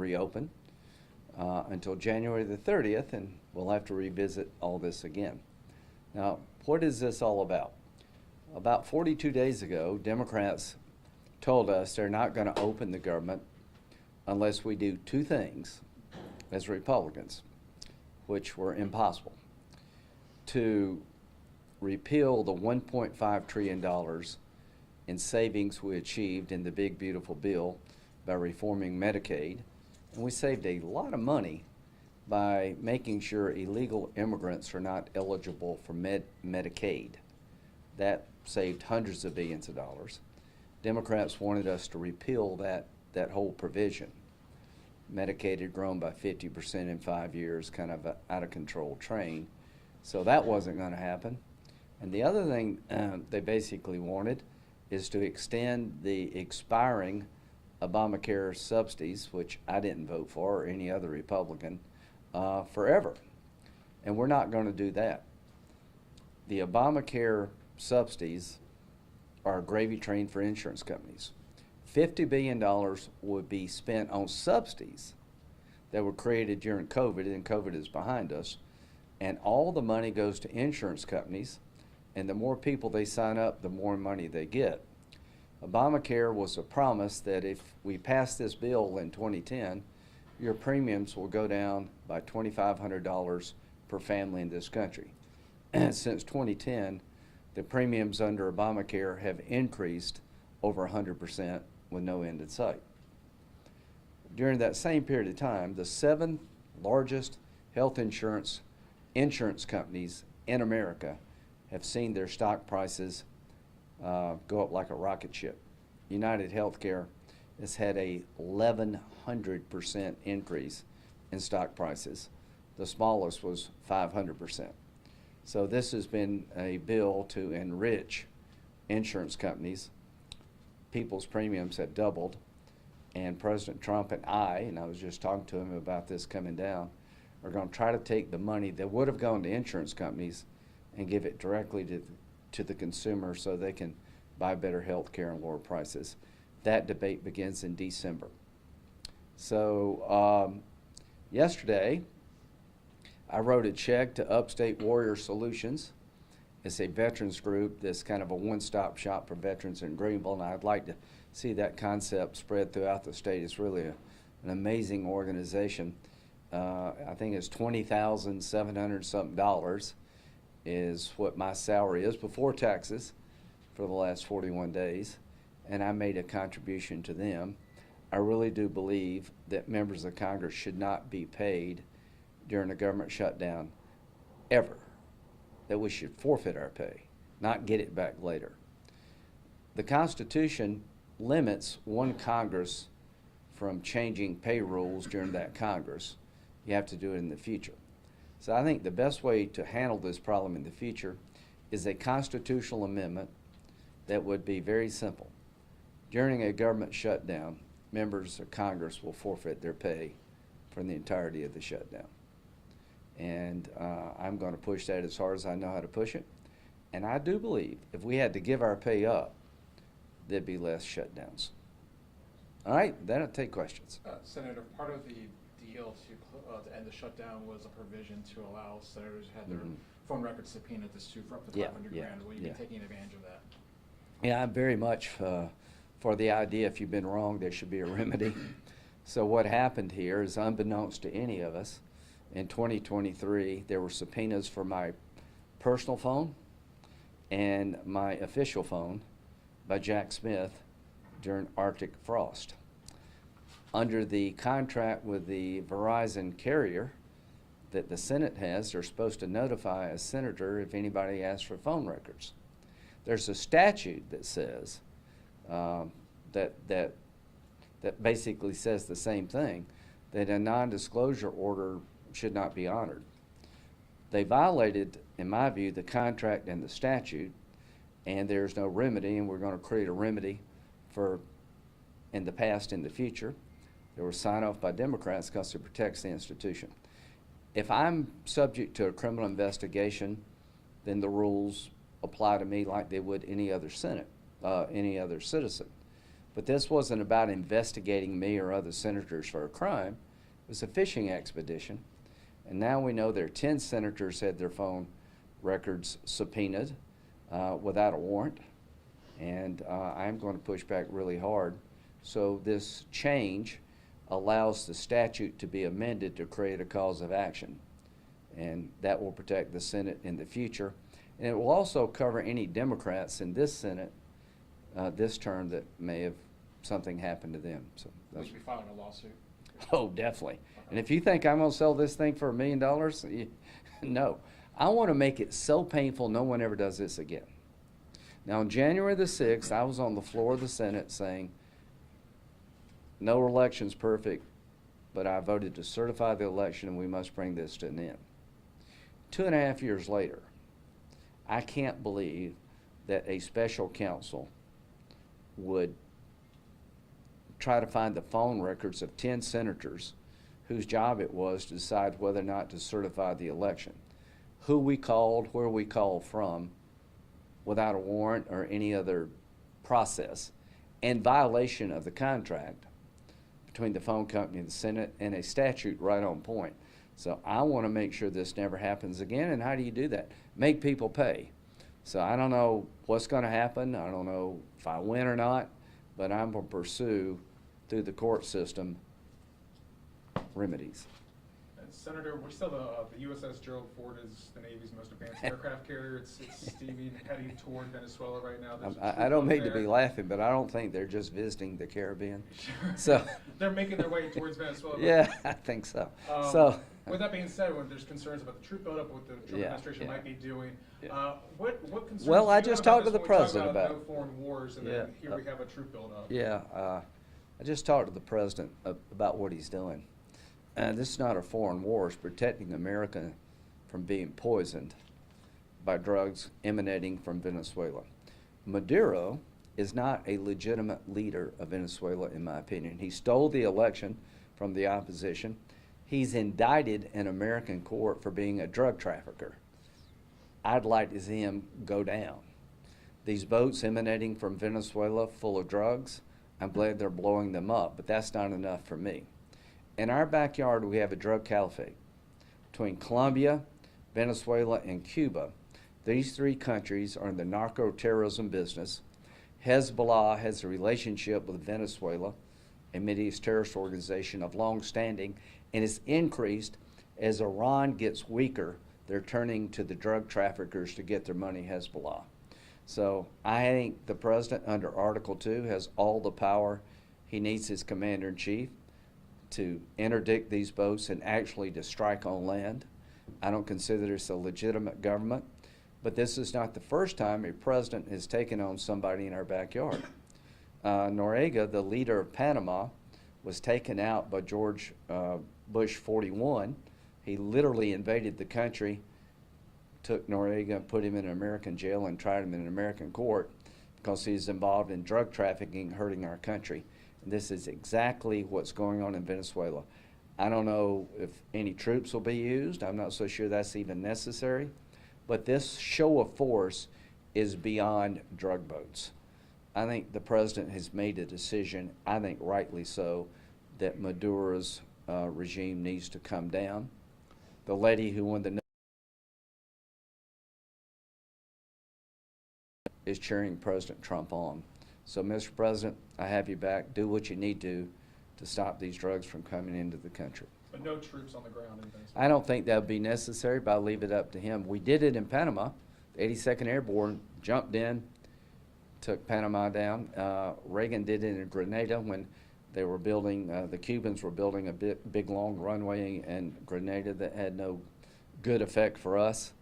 reopen until January the 30th, and we'll have to revisit all this again. Now, what is this all about? About 42 days ago, Democrats told us they're not going to open the government unless we do two things as Republicans, which were impossible: to repeal the $1.5 trillion in savings we achieved in the big, beautiful bill by reforming Medicaid. And we saved a lot of money by making sure illegal immigrants are not eligible for Medicaid. That saved hundreds of billions of dollars. Democrats wanted us to repeal that whole provision. Medicaid had grown by 50% in 5 years, kind of an out-of-control train. So that wasn't going to happen. And the other thing they basically wanted is to extend the expiring Obamacare subsidies, which I didn't vote for, or any other Republican, forever. And we're not going to do that. The Obamacare subsidies are a gravy train for insurance companies. $50 billion would be spent on subsidies that were created during COVID, and COVID is behind us. And all the money goes to insurance companies, and the more people they sign up, the more money they get. Obamacare was a promise that if we pass this bill in 2010, your premiums will go down by $2,500 per family in this country. And since 2010, the premiums under Obamacare have increased over 100% with no end in sight. During that same period of time, the 7 largest health insurance companies in America have seen their stock prices go up like a rocket ship. United Healthcare has had a 1,100% increase in stock prices. The smallest was 500%. So this has been a bill to enrich insurance companies. People's premiums have doubled, and President Trump and I was just talking to him about this coming down, are going to try to take the money that would have gone to insurance companies and give it directly to the consumer so they can buy better health care and lower prices. That debate begins in December. So yesterday, I wrote a check to Upstate Warrior Solutions. It's a veterans group that's kind of a one-stop shop for veterans in Greenville, and I'd like to see that concept spread throughout the state. It's really an amazing organization. I think it's $20,700 something is what my salary is before taxes for the last 41 days, and I made a contribution to them. I really do believe that members of Congress should not be paid during a government shutdown ever, that we should forfeit our pay, not get it back later. The Constitution limits one Congress from changing pay rules during that Congress. You have to do it in the future. So I think the best way to handle this problem in the future is a constitutional amendment that would be very simple. During a government shutdown, members of Congress will forfeit their pay for the entirety of the shutdown. And I'm going to push that as hard as I know how to push it. And I do believe if we had to give our pay up, there'd be less shutdowns. All right, then I'll take questions. Senator, part of the deal to end the shutdown was a provision to allow senators who had their phone records subpoenaed to sue for up to 500 grand. Will you be taking advantage of that? Yeah, I'm very much for the idea if you've been wrong, there should be a remedy. So what happened here is, unbeknownst to any of us, in 2023, there were subpoenas for my personal phone and my official phone by Jack Smith during Arctic frost. Under the contract with the Verizon carrier that the Senate has, they're supposed to notify a senator if anybody asks for phone records. There's a statute that says that basically says the same thing, that a non-disclosure order should not be honored. They violated, in my view, the contract and the statute, and there's no remedy, and we're going to create a remedy for in the past and the future. They were signed off by Democrats because it protects the institution. If I'm subject to a criminal investigation, then the rules apply to me like they would any other citizen. But this wasn't about investigating me or other senators for a crime. It was a fishing expedition. And now we know there are 10 senators had their phone records subpoenaed without a warrant. And I'm going to push back really hard. So this change allows the statute to be amended to create a cause of action. And that will protect the Senate in the future. And it will also cover any Democrats in this Senate this term that may have something happened to them. So We should be filing a lawsuit. oh, definitely. And if you think I'm going to sell this thing for $1 million, no. I want to make it so painful no one ever does this again. Now, on January the 6th, I was on the floor of the Senate saying, no election's perfect, but I voted to certify the election and we must bring this to an end. 2.5 years later, I can't believe that a special counsel would try to find the phone records of 10 senators whose job it was to decide whether or not to certify the election. Who we called, where we called from, without a warrant or any other process, in violation of the contract between the phone company and the Senate, and a statute right on point. So I want to make sure this never happens again. And how do you do that? Make people pay. So I don't know what's going to happen. I don't know if I win or not, but I'm going to pursue through the court system remedies. And Senator, we're still the USS Gerald Ford is the Navy's most advanced aircraft carrier. It's steaming, heading toward Venezuela right now. I don't mean to be laughing, but I don't think they're just visiting the Caribbean. Sure. So they're making their way towards Venezuela. yeah, I think so. With that being said, when there's concerns about the troop buildup, what the Trump administration might be doing, what concerns? Well, I do you just have talked to the this when we talk president about no it. foreign wars, and then here we have a troop buildup. Yeah, I just talked to the president about what he's doing. This is not a foreign war. It's protecting America from being poisoned by drugs emanating from Venezuela. Maduro is not a legitimate leader of Venezuela, in my opinion. He stole the election from the opposition. He's indicted in American court for being a drug trafficker. I'd like to see him go down. These boats emanating from Venezuela full of drugs, I'm glad they're blowing them up, but that's not enough for me. In our backyard, we have a drug caliphate between Colombia, Venezuela, and Cuba. These three countries are in the narco-terrorism business. Hezbollah has a relationship with Venezuela, a Middle East terrorist organization of long standing, and it's increased as Iran gets weaker. They're turning to the drug traffickers to get their money, Hezbollah. So I think the president under Article 2 has all the power. He needs his commander-in-chief to interdict these boats and actually to strike on land. I don't consider this a legitimate government, but this is not the first time a president has taken on somebody in our backyard. Noriega, the leader of Panama, was taken out by George Bush 41. He literally invaded the country, took Noriega and put him in an American jail and tried him in an American court because he's involved in drug trafficking, hurting our country. And this is exactly what's going on in Venezuela. I don't know if any troops will be used. I'm not so sure that's even necessary. But this show of force is beyond drug boats. I think the president has made a decision, I think rightly so, that Maduro's regime needs to come down. The lady who won the is cheering President Trump on. So, Mr. President, I have you back. Do what you need to stop these drugs from coming into the country. But no troops on the ground in Venezuela. I don't think that would be necessary, but I'll leave it up to him. We did it in Panama. The 82nd Airborne jumped in, took Panama down. Reagan did it in Grenada when they were building, the Cubans were building a big long runway in Grenada that had no good effect for us.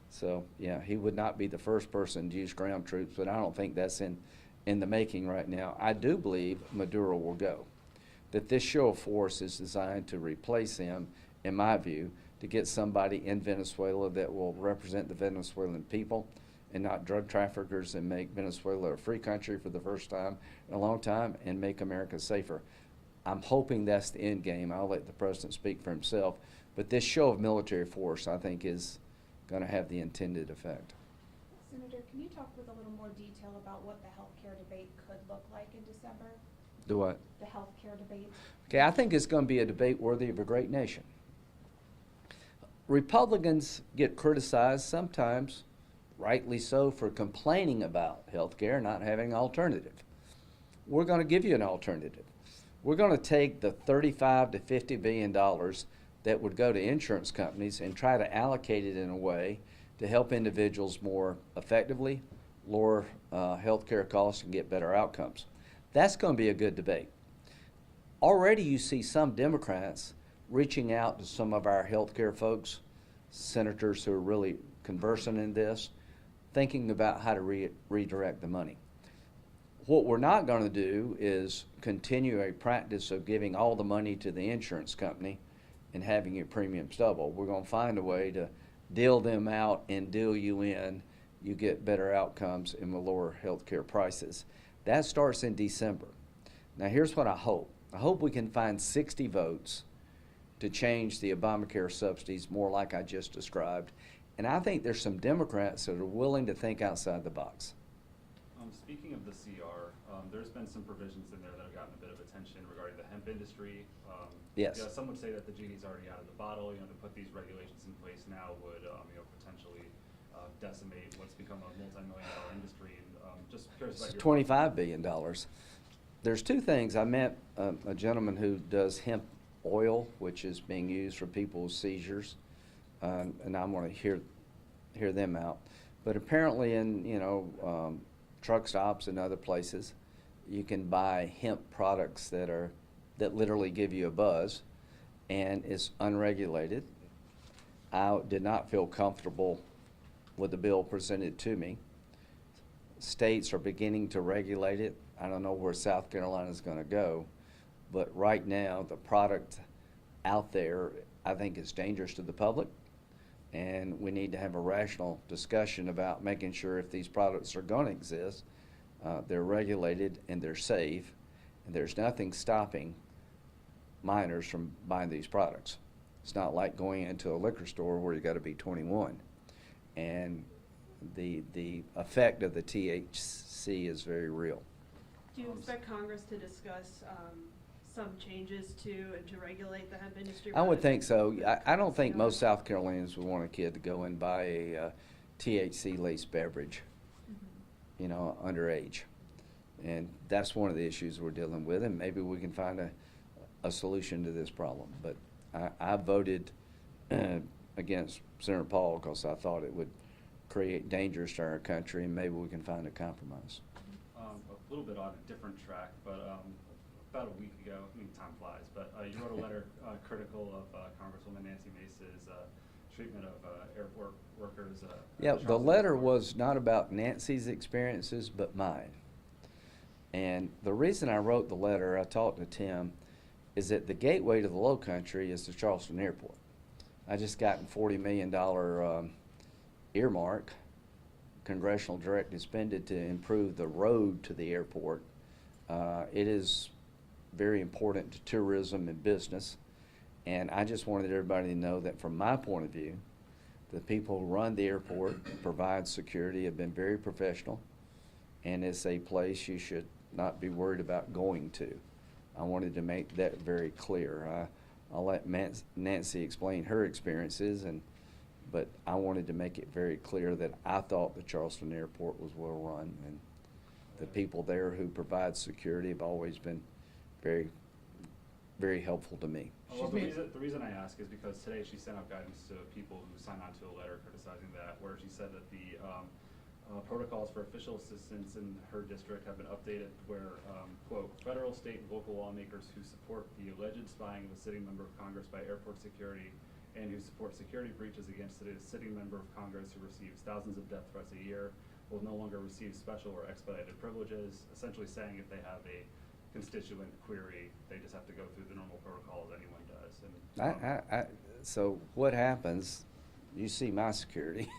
So, yeah, he would not be the first person to use ground troops, but I don't think that's in the making right now. I do believe Maduro will go. That this show of force is designed to replace him, in my view, to get somebody in Venezuela that will represent the Venezuelan people and not drug traffickers, and make Venezuela a free country for the first time in a long time and make America safer. I'm hoping that's the end game. I'll let the president speak for himself. But this show of military force, I think, is going to have the intended effect. Senator, can you talk with a little more detail about what the healthcare debate could look like in December? Do what? The healthcare debate. Okay, I think it's going to be a debate worthy of a great nation. Republicans get criticized sometimes, rightly so, for complaining about health care, not having an alternative. We're going to give you an alternative. We're going to take the $35 to $50 billion that would go to insurance companies and try to allocate it in a way to help individuals more effectively, lower health care costs, and get better outcomes. That's going to be a good debate. Already you see some Democrats reaching out to some of our health care folks, senators who are really conversant in this, thinking about how to redirect the money. What we're not going to do is continue a practice of giving all the money to the insurance company and having your premiums double. We're going to find a way to deal them out and deal you in. You get better outcomes and will lower health care prices. That starts in December. Now here's what I hope. I hope we can find 60 votes to change the Obamacare subsidies more like I just described. And I think there's some Democrats that are willing to think outside the box. Speaking of the CR, there's been some provisions in there that have gotten a bit of attention regarding the hemp industry. Yes. Yeah, some would say that the genie's already out of the bottle. To put these regulations in place now would, potentially decimate what's become a multi-million-dollar industry. And just curious about It's your $25 billion. There's two things. I met a gentleman who does hemp oil, which is being used for people's seizures, and I'm going to hear them out. But apparently in truck stops and other places, you can buy hemp products that literally give you a buzz, and it's unregulated. I did not feel comfortable with the bill presented to me. States are beginning to regulate it. I don't know where South Carolina is going to go, but right now the product out there I think is dangerous to the public, and we need to have a rational discussion about making sure if these products are going to exist, they're regulated and they're safe, and there's nothing stopping minors from buying these products. It's not like going into a liquor store where you got to be 21, and the effect of the THC is very real. Do you expect Congress to discuss some changes to regulate the hemp industry? I would think so. I don't think most South Carolinians would want a kid to go and buy a THC-laced beverage, underage. And that's one of the issues we're dealing with, and maybe we can find a solution to this problem. But I voted against Senator Paul because I thought it would create dangers to our country, and maybe we can find a compromise. A little bit on a different track, but about a week ago, time flies, but you wrote a letter critical of Congresswoman Nancy Mace's treatment of airport workers. Yeah, the letter was not about Nancy's experiences, but mine. And the reason I wrote the letter, I talked to Tim, is that the gateway to the low country is the Charleston Airport. I just gotten $40 million earmark, Congressional directive expended to improve the road to the airport. It is very important to tourism and business, and I just wanted everybody to know that from my point of view, the people who run the airport, provide security, have been very professional, and it's a place you should not be worried about going to. I wanted to make that very clear. I'll let Nancy explain her experiences, but I wanted to make it very clear that I thought the Charleston Airport was well run, and the people there who provide security have always been very, very helpful to me. Well, the reason I ask is because today she sent out guidance to people who signed on to a letter criticizing that, where she said that the protocols for official assistance in her district have been updated where, quote, federal, state, and local lawmakers who support the alleged spying of a sitting member of Congress by airport security and who support security breaches against a sitting member of Congress who receives thousands of death threats a year will no longer receive special or expedited privileges, essentially saying if they have a constituent query, they just have to go through the normal protocol as anyone does. And, so what happens, you see my security.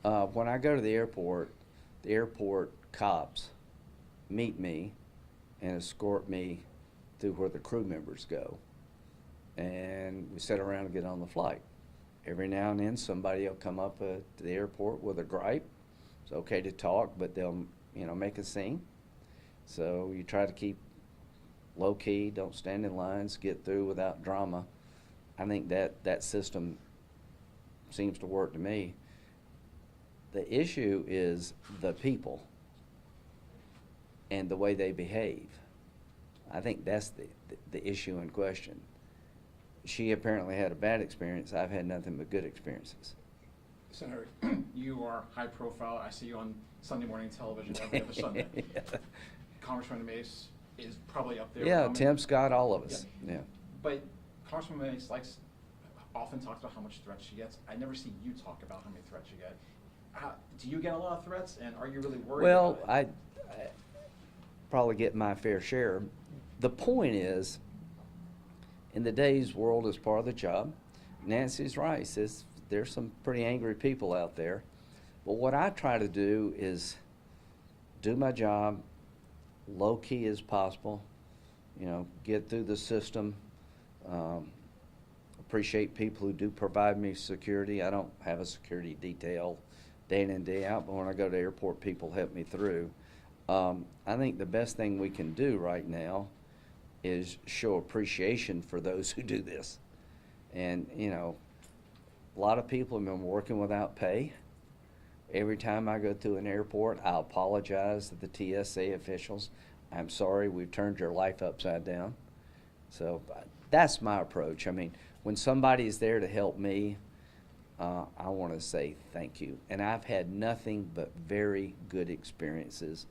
When I go to the airport cops meet me and escort me through where the crew members go. And we sit around and get on the flight. Every now and then somebody will come up to the airport with a gripe, It's okay to talk, but they'll, make a scene. So you try to keep low key, don't stand in lines, get through without drama. I think that system seems to work to me. The issue is the people and the way they behave. I think that's the issue in question. She apparently had a bad experience. I've had nothing but good experiences. Senator, you are high profile. I see you on Sunday morning television every other Sunday. Yeah. Congressman Mace is probably up there. Yeah, Tim Scott, all of us. Yeah. But Congressman Mace often talks about how much threats she gets. I never see you talk about how many threats you get. Do you get a lot of threats, and are you really worried Well, about it? I probably get my fair share. The point is, in the day's world is part of the job. Nancy's right. There's some pretty angry people out there. But what I try to do is do my job low key as possible, get through the system, appreciate people who do provide me security. I don't have a security detail day in and day out, but when I go to the airport, people help me through. I think the best thing we can do right now is show appreciation for those who do this. And, a lot of people have been working without pay. Every time I go through an airport, I apologize to the TSA officials. I'm sorry, we've turned your life upside down. So that's my approach. I mean, when somebody's there to help me, I want to say thank you. And I've had nothing but very good experiences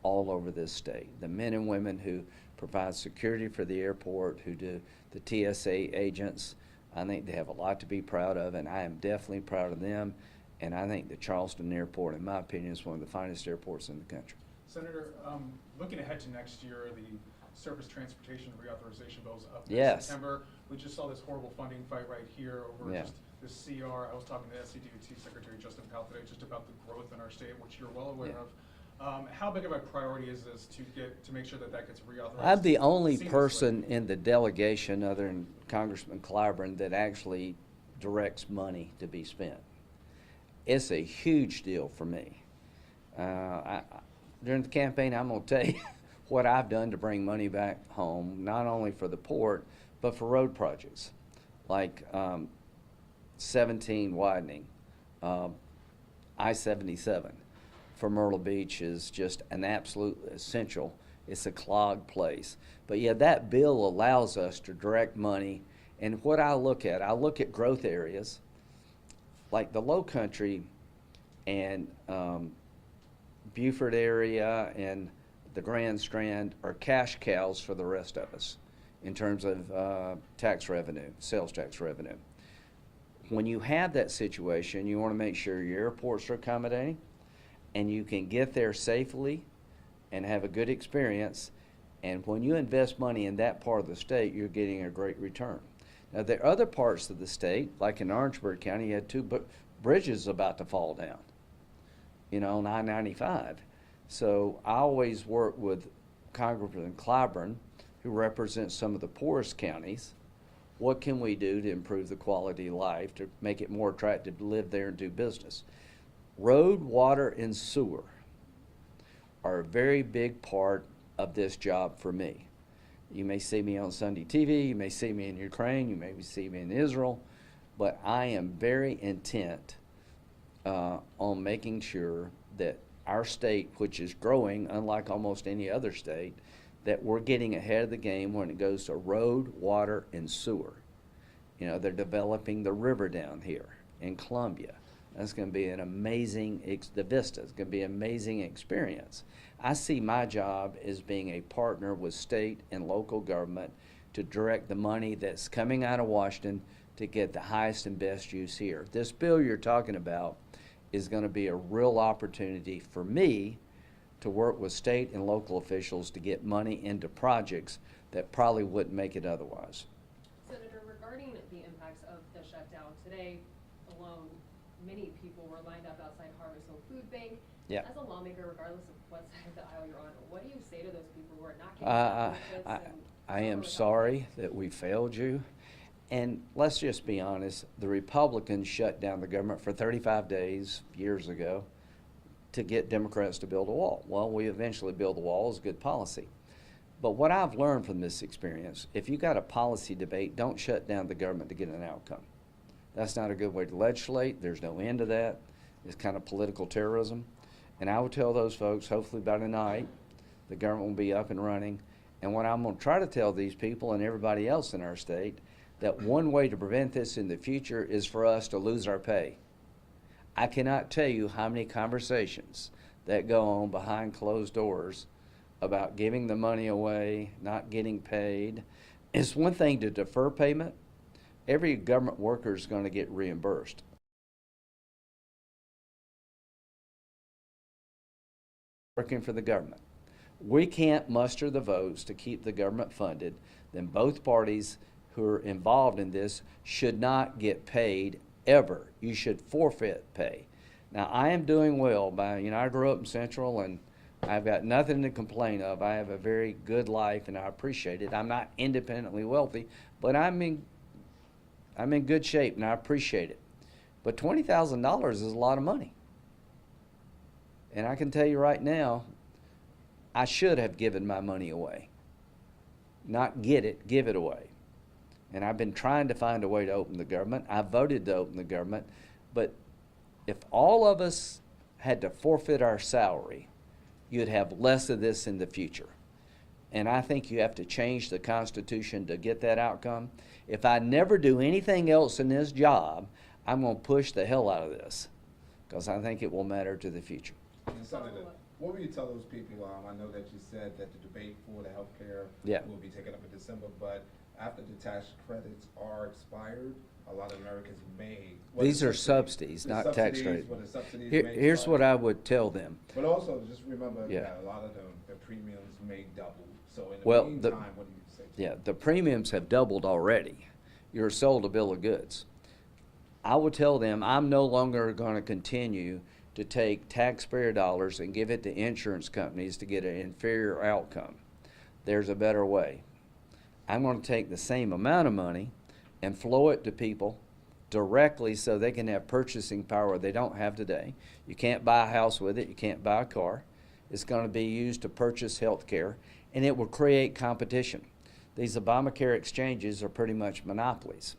all over this state. The men and women who provide security for the airport, who do the TSA agents, I think they have a lot to be proud of, and I am definitely proud of them. And I think the Charleston Airport, in my opinion, is one of the finest airports in the country. Senator, looking ahead to next year, the Surface Transportation Reauthorization Bill is up in Yes. September. We just saw this horrible funding fight right here over Yeah. just the CR. I was talking to SCDOT Secretary Justin Powell today just about the growth in our state, which you're well aware Yeah. of. How big of a priority is this to make sure that gets reauthorized? I'm the only seamlessly? person in the delegation, other than Congressman Clyburn, that actually directs money to be spent. It's a huge deal for me. During the campaign, I'm going to tell you what I've done to bring money back home, not only for the port, but for road projects, like 17 widening, I-77 for Myrtle Beach is just an absolute essential. It's a clogged place. But yeah, that bill allows us to direct money. And what I look at growth areas like the Low Country and Beaufort area and the Grand Strand are cash cows for the rest of us in terms of tax revenue, sales tax revenue. When you have that situation, you want to make sure your airports are accommodating and you can get there safely and have a good experience. And when you invest money in that part of the state, you're getting a great return. Now, there are other parts of the state, like in Orangeburg County, you had two bridges about to fall down, on I-95. So I always work with Congressman Clyburn, who represents some of the poorest counties. What can we do to improve the quality of life, to make it more attractive to live there and do business? Road, water, and sewer are a very big part of this job for me. You may see me on Sunday TV, you may see me in Ukraine, you may see me in Israel, but I am very intent on making sure that our state, which is growing unlike almost any other state, that we're getting ahead of the game when it goes to road, water, and sewer. They're developing the river down here in Columbia. That's going to be an amazing, the Vista is going to be an amazing experience. I see my job as being a partner with state and local government to direct the money that's coming out of Washington to get the highest and best use here. This bill you're talking about is going to be a real opportunity for me to work with state and local officials to get money into projects that probably wouldn't make it otherwise. Senator, regarding the impacts of the shutdown, today alone, many people were lined up outside Harvest Home Food Bank. Yeah. As a lawmaker, regardless of what side of the aisle you're on, what do you say to those people who are not getting benefits? I am sorry that we failed you. And let's just be honest, the Republicans shut down the government for 35 days years ago. to get Democrats to build a wall. Well, we eventually build the wall. It's good policy. But what I've learned from this experience, if you got a policy debate, don't shut down the government to get an outcome. That's not a good way to legislate. There's no end to that. It's kind of political terrorism. And I will tell those folks, hopefully by tonight, the government will be up and running. And what I'm going to try to tell these people and everybody else in our state, that one way to prevent this in the future is for us to lose our pay. I cannot tell you how many conversations that go on behind closed doors about giving the money away, not getting paid. It's one thing to defer payment. Every government worker is going to get reimbursed. Working for the government. We can't muster the votes to keep the government funded, then both parties who are involved in this should not get paid ever. You should forfeit pay. Now, I am doing well by, I grew up in Central and I've got nothing to complain of. I have a very good life and I appreciate it. I'm not independently wealthy, but I'm in good shape and I appreciate it. But $20,000 is a lot of money. And I can tell you right now, I should have given my money away. Not get it, give it away. And I've been trying to find a way to open the government. I voted to open the government. But if all of us had to forfeit our salary, you'd have less of this in the future. And I think you have to change the Constitution to get that outcome. If I never do anything else in this job, I'm going to push the hell out of this because I think it will matter to the future. Senator, what will you tell those people? I know that you said that the debate for the health care will be taken up in December, but after the tax credits are expired, a lot of Americans may. These are subsidies, not tax credits. Here's what I would tell them. But also, just remember that a lot of the premiums may double. So in the meantime, what do you say? Yeah, the premiums have doubled already. You're sold a bill of goods. I would tell them I'm no longer going to continue to take taxpayer dollars and give it to insurance companies to get an inferior outcome. There's a better way. I'm going to take the same amount of money and flow it to people directly so they can have purchasing power they don't have today. You can't buy a house with it. You can't buy a car. It's going to be used to purchase health care, and it will create competition. These Obamacare exchanges are pretty much monopolies.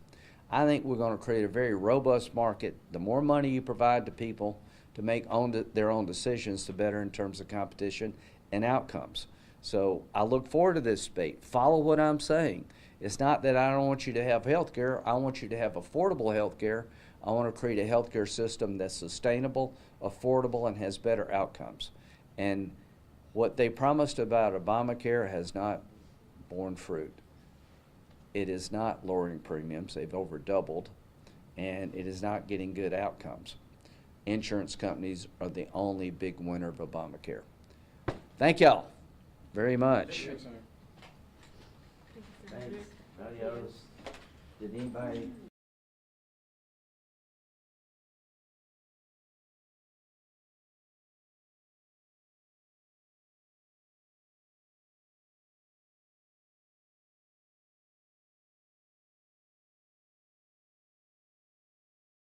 I think we're going to create a very robust market. The more money you provide to people to make their own decisions, the better in terms of competition and outcomes. So I look forward to this debate. Follow what I'm saying. It's not that I don't want you to have health care. I want you to have affordable health care. I want to create a health care system that's sustainable, affordable, and has better outcomes. And what they promised about Obamacare has not borne fruit. It is not lowering premiums. They've over doubled, and it is not getting good outcomes. Insurance companies are the only big winner of Obamacare. Thank y'all very much. Thanks, Senator. Thanks. Adios. Did anybody